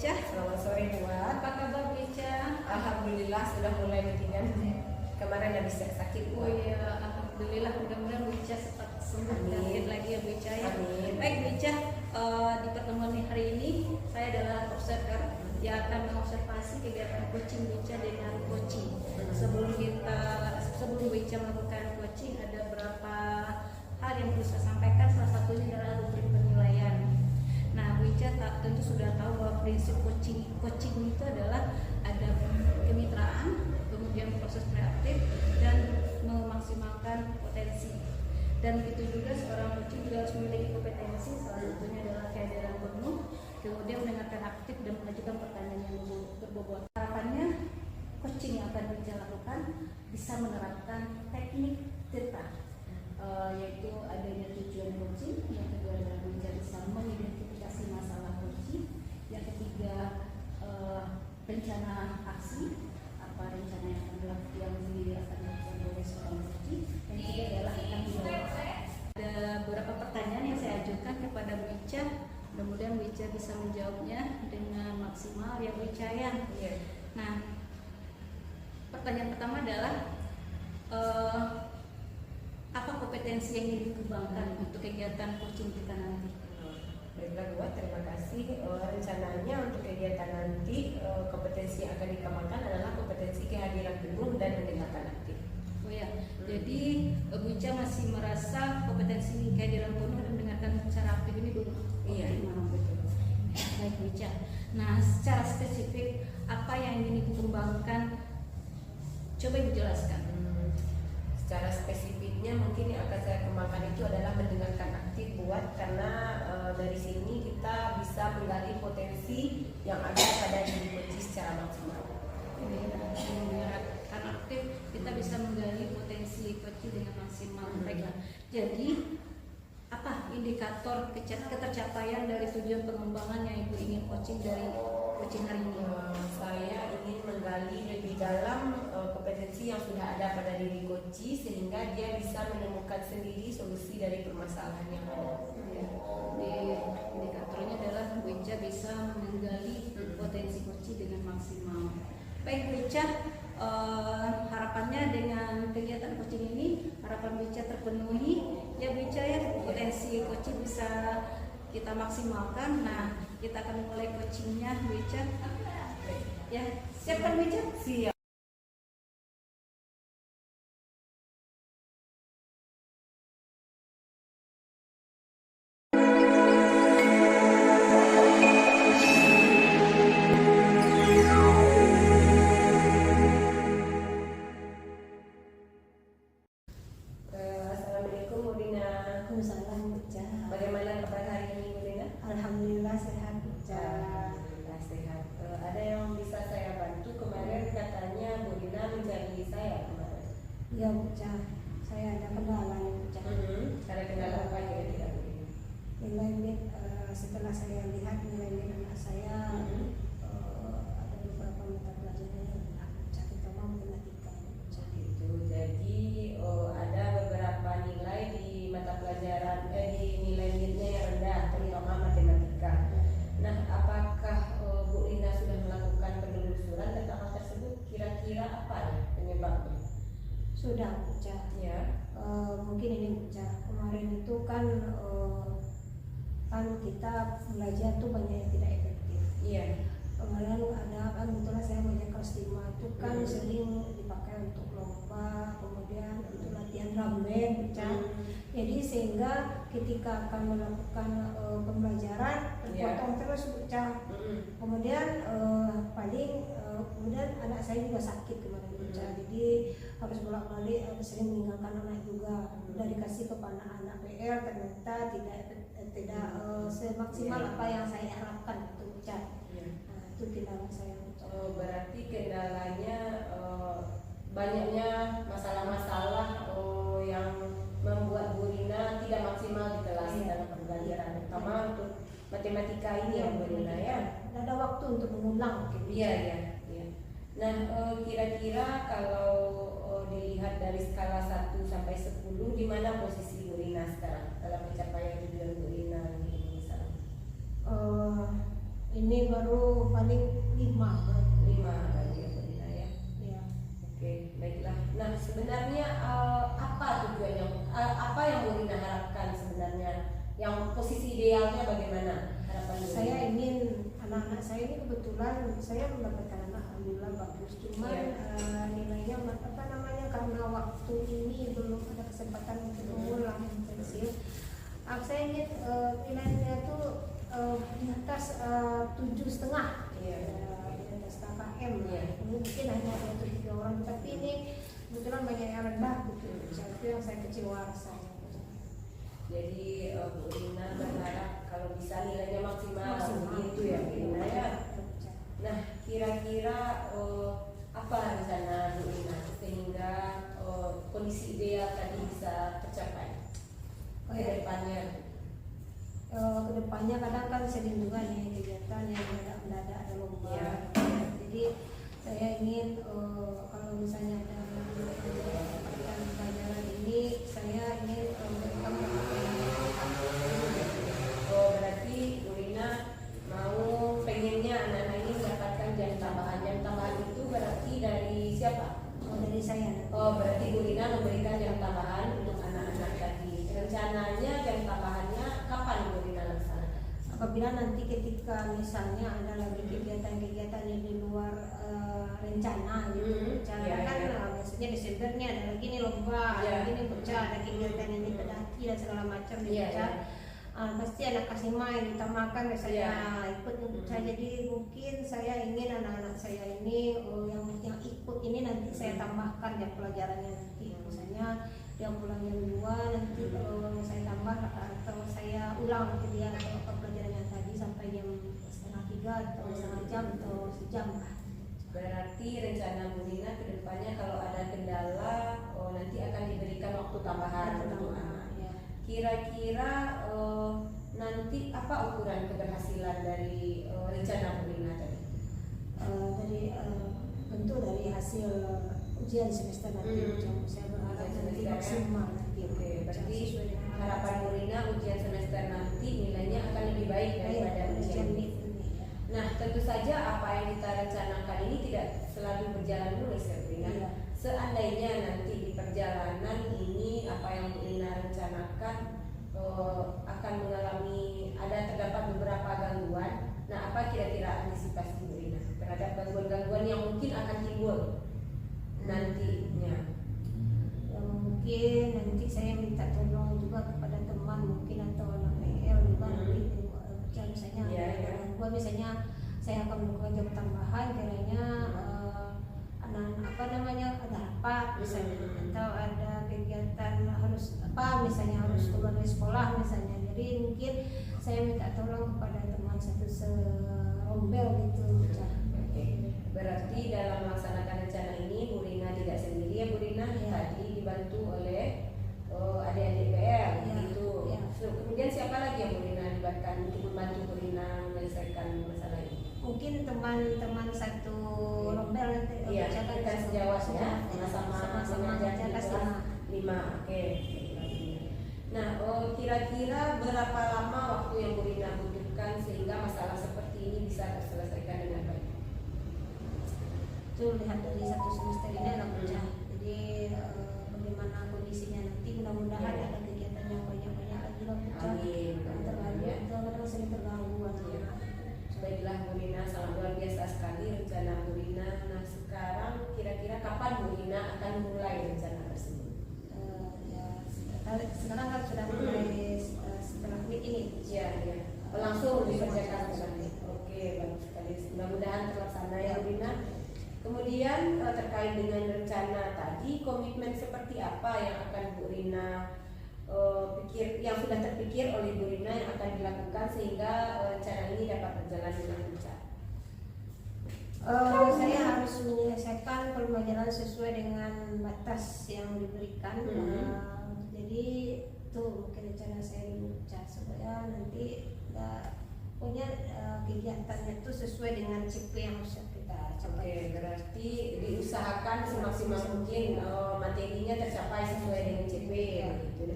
Ica. Selamat sore buat. Apa kabar Bu Ica? Alhamdulillah sudah mulai mendingan. Kemarin habis sakit. Oh iya, alhamdulillah, mudah-mudahan Bu Ica cepat sembuh dan fit lagi ya Bu Ica ya. Amin. Baik Bu Ica, di pertemuan hari ini saya adalah observer yang akan mengobservasi kegiatan coaching Bu Ica dengan coaching. Sebelum Bu Ica melakukan coaching, ada beberapa hal yang perlu saya sampaikan. Salah satunya adalah rubrik penilaian. Nah, Bu Ica tentu sudah tahu bahwa prinsip coaching itu adalah ada kemitraan, kemudian proses kreatif, dan memaksimalkan potensi. Dan itu juga seorang coaching juga harus memiliki kompetensi, salah satunya adalah kehadiran penuh, kemudian mendengarkan aktif dan mengajukan pertanyaan yang berbobot. Harapannya coaching yang akan Bu Ica lakukan bisa menerapkan teknik TETA, yaitu adanya tujuan coaching, yang kedua adalah Bu Ica bisa mengidentifikasi masalah coaching, yang ketiga rencana aksi, apa rencana yang akan dilakukan yang sendiri akan dilakukan oleh seorang coaching, dan ketiga adalah akan dijawab. Ada beberapa pertanyaan yang saya ajukan kepada Bu Ica, mudah-mudahan Bu Ica bisa menjawabnya dengan maksimal ya Bu Ica ya. Nah, pertanyaan pertama adalah apa kompetensi yang ingin dikembangkan untuk kegiatan coaching kita nanti? Baiklah buat, terima kasih. Rencananya untuk kegiatan nanti kompetensi yang akan dikembangkan adalah kompetensi kehadiran penuh dan mendengarkan aktif. Oh ya, jadi Bu Ica masih merasa kompetensi kehadiran penuh dan mendengarkan secara aktif ini belum optimal. Betul. Baik Bu Ica. Nah, secara spesifik apa yang ingin dikembangkan? Coba Ibu jelaskan. Secara spesifiknya mungkin yang akan saya kembangkan itu adalah mendengarkan aktif buat, karena dari sini kita bisa menggali potensi yang ada pada diri coach secara maksimal. Mendengarkan aktif kita bisa menggali potensi coach dengan maksimal. Baiklah. Jadi apa indikator ketercapaian dari tujuan pengembangan yang Ibu ingin coaching dari coaching hari ini? Saya ingin menggali lebih dalam kompetensi yang sudah ada pada diri coach sehingga dia bisa menemukan sendiri solusi dari permasalahan yang ada. Di indikatornya adalah Bu Ica bisa menggali potensi coach dengan maksimal. Baik Bu Ica, harapannya dengan kegiatan coaching ini harapan Bu Ica terpenuhi ya Bu Ica ya, potensi coach bisa kita maksimalkan. Nah, kita akan mulai coachingnya Bu Ica ya, siap kan Bu Ica? Siap. Assalamualaikum Bu Dina. Waalaikumsalam Bu Ica. Bagaimana kabar hari ini Bu Dina? Alhamdulillah sehat Bu Ica. Alhamdulillah sehat. Ada yang bisa saya bantu? Kemarin katanya Bu Dina mencari saya kemarin. Ya Bu Ica, saya ada kendala nih Bu Ica. Ada kendala apa kira-kira Bu Dina? Nilai setelah saya lihat nilai anak saya ada beberapa mata pelajaran yang benar Bu Ica, terutama matematika Bu Ica. Itu jadi ada beberapa nilai di mata pelajaran di nilai-nilainya yang rendah, terutama matematika. Nah, apakah Bu Lina sudah melakukan penelusuran tentang hal tersebut? Kira-kira apa ya penyebabnya? Sudah Bu Ica. Ya. Mungkin ini Bu Ica, kemarin itu kan kita belajar tuh banyak yang tidak efektif. Iya. Kemarin ada kan kebetulan saya belajar kelas 5 itu kan sering dipakai untuk lomba, kemudian untuk latihan drum band Bu Ica. Jadi sehingga ketika akan melakukan pembelajaran terpotong terus Bu Ica. Kemudian kemudian anak saya juga sakit kemarin Bu Ica. Jadi harus bolak-balik, sering meninggalkan anak juga. Udah dikasih kepada anak PR ternyata tidak semaksimal apa yang saya harapkan itu Bu Ica. Nah, itu kendala saya Bu Ica. Berarti kendalanya banyaknya masalah-masalah yang membuat Bu Rina tidak maksimal di kelas dalam pembelajaran, terutama untuk matematika ini ya Bu Rina ya. Tidak ada waktu untuk mengulang. Iya. Nah, kira-kira kalau dilihat dari skala 1 sampai 10, di mana posisi Bu Rina sekarang dalam pencapaian tujuan Bu Rina ini misalnya? Ini baru paling 5. 5 lagi ya Bu Rina ya. Ya. Oke, baiklah. Nah, sebenarnya apa tujuannya? Apa yang Bu Rina harapkan sebenarnya? Yang posisi idealnya bagaimana harapan Bu Rina? Saya ingin anak-anak saya ini, kebetulan saya mendapatkan anak alhamdulillah bagus, cuman Iya. nilainya apa namanya, karena waktu ini belum ada kesempatan untuk mengulang intensif. Saya ingin nilainya tuh di atas 7,5. Iya. Di atas KKM. Iya. Mungkin hanya ada 3 orang, tapi ini kebetulan banyak yang rendah gitu. Itu yang saya kecewa rasanya. Jadi Bu Rina berharap kalau bisa nilainya maksimal, Maksimal. begitu ya Bu Rina ya. Nah, kira-kira apa rencana Bu Rina sehingga kondisi ideal tadi bisa tercapai ke depannya? Kedepannya kadang kan sering juga nih kegiatan yang mendadak ada lomba. Iya. Jadi saya ingin kalau misalnya ada mendapatkan pelajaran ini, saya ingin mereka Berarti Bu Rina mau pengennya anak-anak ini mendapatkan jam tambahan. Jam tambahan itu berarti dari siapa? dari saya. Berarti Bu Rina memberikan jam tambahan untuk anak-anak tadi. Rencananya jam tambahannya kapan Bu Rina laksanakan? Apabila nanti ketika misalnya ada lagi kegiatan-kegiatan yang di luar rencana gitu, rencana Iya, kan iya. biasanya Desember nih ada lagi nih lomba, Iya. ada lagi nih pecah, ada kegiatan ini pendaki dan segala macam di Iya, pecah. iya. Pasti anak kasih main ditamakan misalnya ikut pecah. Hmm. Jadi mungkin saya ingin anak-anak saya ini yang ikut ini nanti saya tambahkan jam pelajarannya nanti, misalnya dia pulang jam 2 nanti saya tambah atau saya ulang ke dia atau pelajarannya tadi sampai jam 2:30 atau setengah jam atau sejam lah. Berarti rencana Bu Rina ke depannya kalau ada kendala nanti akan diberikan waktu tambahan untuk anak. Ya. Kira-kira nanti apa ukuran keberhasilan dari rencana Bu Rina tadi? Tentu dari hasil ujian semester nanti, saya berharap nanti maksimal nanti. Oke, berarti Sesuai dengan harapan Bu Rina ujian semester nanti nilainya akan lebih baik daripada ujian ini. Nah, tentu saja apa yang kita rencanakan ini tidak selalu berjalan mulus ya Bu Rina. Iya. Seandainya nanti di perjalanan ini apa yang Bu Rina rencanakan akan mengalami terdapat beberapa gangguan. Nah, apa kira-kira antisipasi Bu Rina terhadap gangguan-gangguan yang mungkin akan timbul nantinya? Mungkin nanti saya minta tolong juga kepada teman mungkin atau anak PL juga nanti misalnya Iya, iya. gua misalnya saya akan melakukan jam tambahan kiranya ada rapat misalnya atau ada kegiatan harus misalnya harus keluar dari sekolah misalnya. Jadi mungkin saya minta tolong kepada teman satu serombel gitu. Oke. Berarti dalam melaksanakan rencana ini Bu Rina tidak sendiri ya Bu Rina, Iya. tadi dibantu oleh adik-adik PL Iya, gitu. iya. Kemudian siapa lagi yang Bu Rina libatkan untuk membantu Bu Rina menyelesaikan masalah ini? Mungkin teman-teman satu rombel nanti Iya, rekan sejawatnya sama-sama mengajar di mengajar kelas 5. Oke. Nah, kira-kira berapa lama waktu yang Bu Rina butuhkan sehingga masalah seperti ini bisa terselesaikan dengan baik? Itu lihat dari satu semester ini agak pecah. Jadi bagaimana kondisinya nanti, mudah-mudahan Iya. ada kegiatan yang banyak-banyak lagi lah pecah. Amin. Terlalu Ya. kadang sering terganggu anak-anak. Baiklah Bu Rina, sangat luar biasa sekali rencana Bu Rina. Nah, sekarang kira-kira kapan Bu Rina akan mulai rencana tersebut? Sekarang kan sudah mulai setelah ini. Iya, iya. Langsung dikerjakan sekali. Oke, bagus sekali. Mudah-mudahan terlaksana ya Bu Rina. Kemudian terkait dengan rencana tadi, komitmen seperti apa yang akan Bu Rina yang sudah terpikir oleh Bu Rina yang akan dilakukan sehingga rencana ini dapat berjalan dengan lancar? Saya harus menyelesaikan pembelajaran sesuai dengan batas yang diberikan. Jadi itu mungkin rencana saya dulu supaya nanti punya kegiatannya itu sesuai dengan CP yang harus kita capai. Oke, berarti diusahakan semaksimal mungkin materinya tercapai sesuai dengan CP gitu.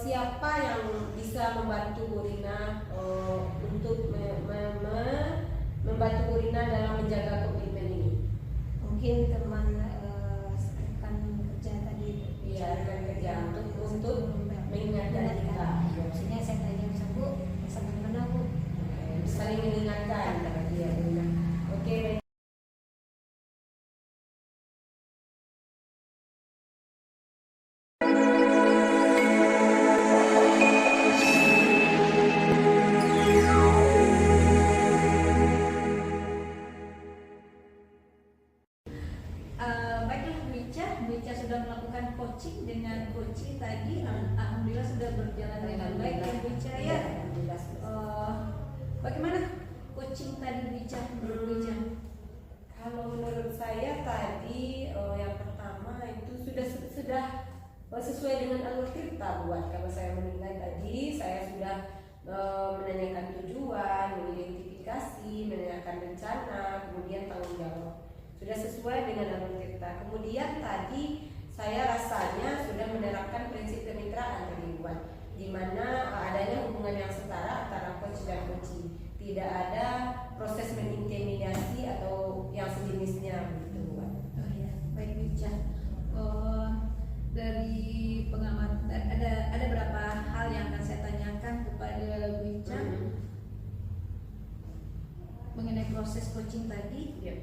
siapa yang bisa membantu Bu Rina untuk membantu Bu Rina dalam menjaga komitmen ini? Mungkin teman rekan kerja tadi. Iya, rekan kerja untuk mengingatkan kita. Maksudnya saya tanya sama Bu, sampai mana Bu? Saling mengingatkan kata dia. Oke, baik. Baiklah Bu Ica sudah melakukan coaching dengan coaching tadi, alhamdulillah sudah berjalan dengan baik ya Bu Ica ya. Alhamdulillah. Bagaimana coaching tadi Bu Ica? Bu Ica? Kalau menurut saya tadi yang pertama itu sudah sesuai dengan alur tirta buat. Kalau saya menilai tadi saya sudah menanyakan tujuan, mengidentifikasi, menanyakan rencana, kemudian tanggung jawab. Sudah sesuai dengan alur tirta. Kemudian tadi saya rasanya sudah menerapkan prinsip kemitraan tadi buat, di mana adanya hubungan yang setara antara coach dan coaching. Tidak ada proses mengintimidasi atau yang sejenisnya begitu buat. Oh ya, baik Bu Ica. Dari pengamatan ada berapa hal yang akan saya tanyakan kepada Bu Ica mengenai proses coaching tadi. Ya.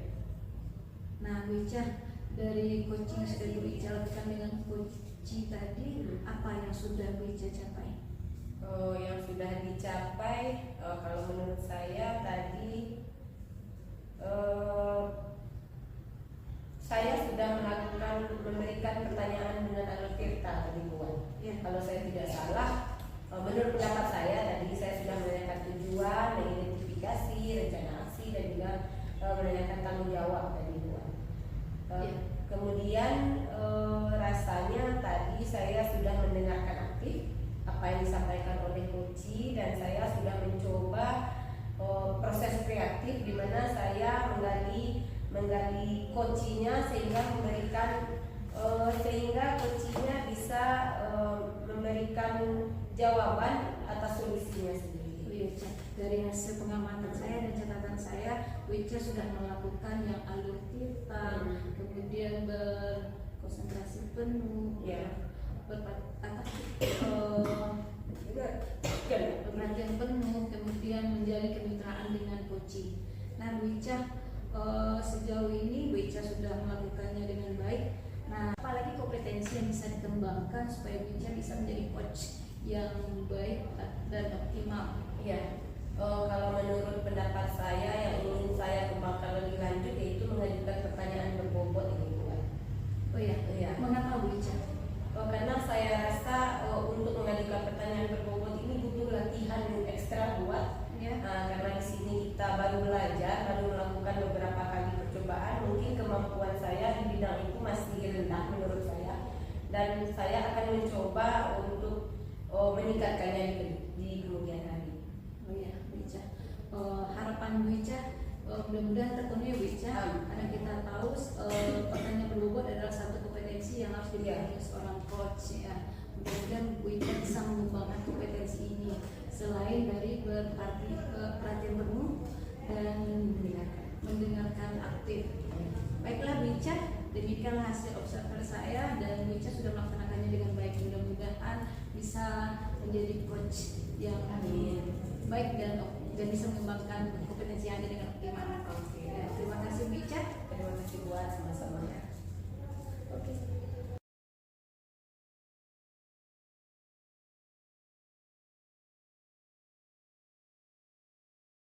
Nah, Bu Ica, dari coaching yang sudah Bu Ica lakukan dengan coaching tadi, apa yang sudah Bu Ica capai? Yang sudah dicapai, kalau menurut saya tadi saya sudah memberikan pertanyaan dengan alur tirta tadi buat. Ya. Kalau saya tidak salah, menurut pendapat saya tadi saya sudah menanyakan tujuan, mengidentifikasi rencana aksi dan juga menanyakan tanggung jawab tadi buat. Ya. Kemudian rasanya tadi saya sudah mendengarkan aktif apa yang disampaikan oleh coach, dan saya sudah mencoba proses kreatif di mana saya menggali coachnya sehingga coachnya bisa memberikan jawaban atas solusinya sendiri. Bu Ica, dari hasil pengamatan saya dan catatan saya, Bu Ica sudah melakukan yang alur tirta, kemudian berkonsentrasi penuh, Ya. Perhatian penuh, kemudian menjalin kemitraan dengan coaching. Nah, Bu Ica, sejauh ini Bu Ica sudah melakukannya dengan baik. Nah, apalagi kompetensi yang bisa dikembangkan supaya Bu Ica bisa menjadi coach yang baik dan optimal? Iya. Kalau menurut pendapat saya yang ingin saya kembangkan lebih lanjut yaitu mengajukan pertanyaan berbobot ini buat. Oh ya, Iya. mengapa Bu Ica? Karena saya rasa untuk mengajukan pertanyaan berbobot ini butuh latihan ekstra buat. Ya. Karena di sini kita baru belajar, baru melakukan beberapa kali percobaan, mungkin kemampuan saya di bidang itu masih rendah menurut saya, dan saya akan mencoba untuk meningkatkannya di kemudian hari. Oh ya, Bu Ica. Harapan Bu Ica mudah-mudahan terpenuhi Bu Ica, karena kita tahu pertanyaan berbobot adalah satu kompetensi yang harus dimiliki seorang coach ya. Mudah-mudahan Bu Ica bisa mengembangkan kompetensi ini selain dari perhatian penuh dan mendengarkan aktif. Baiklah Bu Ica, demikianlah hasil observer saya dan Bu Ica sudah melaksanakannya dengan baik. Mudah-mudahan bisa menjadi coach yang baik dan bisa mengembangkan kompetensi Anda dengan optimal. Oke. Ya, terima kasih Bu Ica. Terima kasih buat sama-sama. Oke.